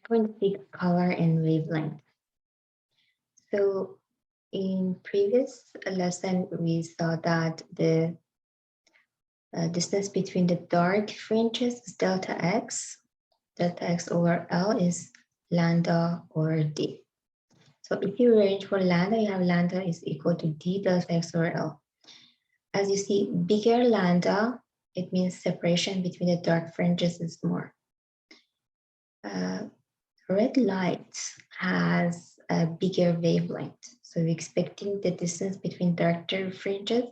6.6 color and wavelength. So in previous lesson, we saw that the distance between the dark fringes is delta x. Delta x over L is lambda over D. So if you arrange for lambda, you have lambda is equal to D delta x over L. As you see, bigger lambda, it means separation between the dark fringes is more. Red light has a bigger wavelength. So we're expecting the distance between darker fringes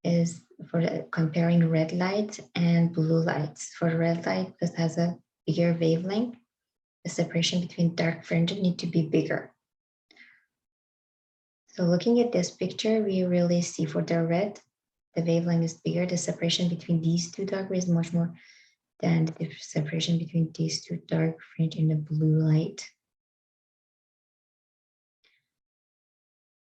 is for comparing red light and blue lights. For red light, this has a bigger wavelength. The separation between dark fringes need to be bigger. So looking at this picture, we really see for the red, the wavelength is bigger. The separation between these two dark rays is much more than the separation between these two dark fringe and the blue light.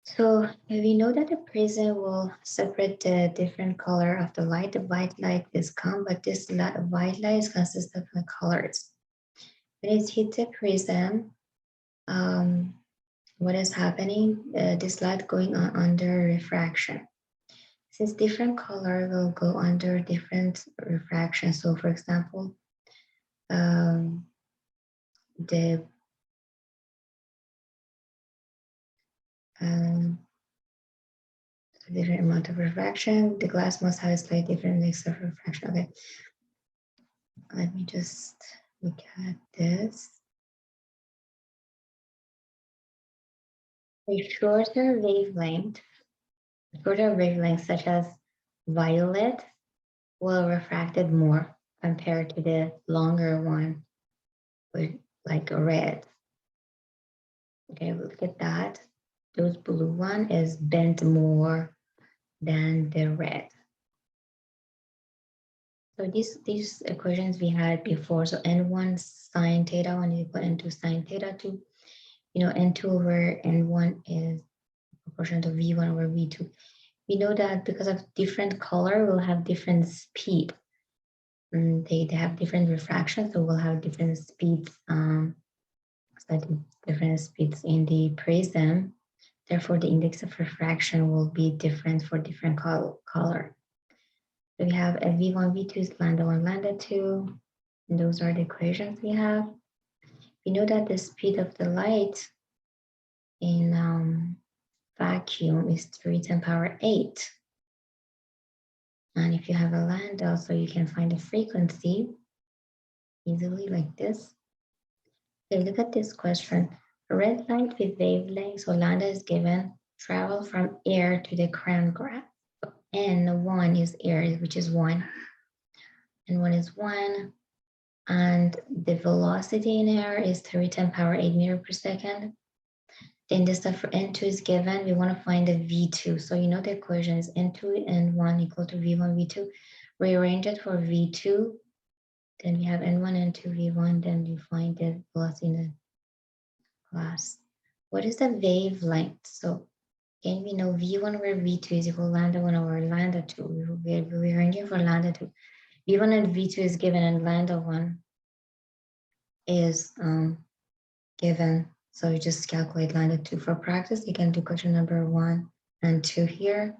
So we know that the prism will separate the different color of the light. The white light is calm, but this white light is consists of the colors. When it hits the prism, what is happening? This light going on under refraction. Since different color will go under different refraction. So for example, the different amount of refraction, the glass must have a slightly different mix of refraction. Okay, let me just look at this. A shorter wavelength such as violet will refracted more compared to the longer one with like red. Okay, look at that. Those blue one is bent more than the red. So these equations we had before. So n1 sine theta 1 is equal to n2 sine theta 2. You know, n2 over n1 is proportional to v1 over v2. We know that because of different color, we'll have different speed. They have different refraction, so we'll have different speeds, slightly different speeds in the prism. Therefore, the index of refraction will be different for different color. So we have a v1, v2 is lambda 1, lambda 2. And those are the equations we have. We know that the speed of the light in vacuum is 3 to the power 8. And if you have a lambda, so you can find the frequency easily like this. Okay, look at this question. A red light with wavelength, so lambda is given, travel from air to the crown graph. So N1 is air, which is 1. N1 is 1. And the velocity in air is 3 to the power 8 meters per second. Then the stuff for N2 is given. We want to find the V2. So you know the equation is N2 and 1 equal to V1, V2. Rearrange it for V2. Then we have N1, N2, V1. Then we find the velocity in the glass. What is the wavelength? So again, we know V1 over V2 is equal to lambda 1 over lambda 2. We're rearranging for lambda 2. V1 and V2 is given and lambda 1 is given. So you just calculate lambda 2 for practice. You can do question number 1 and 2 here.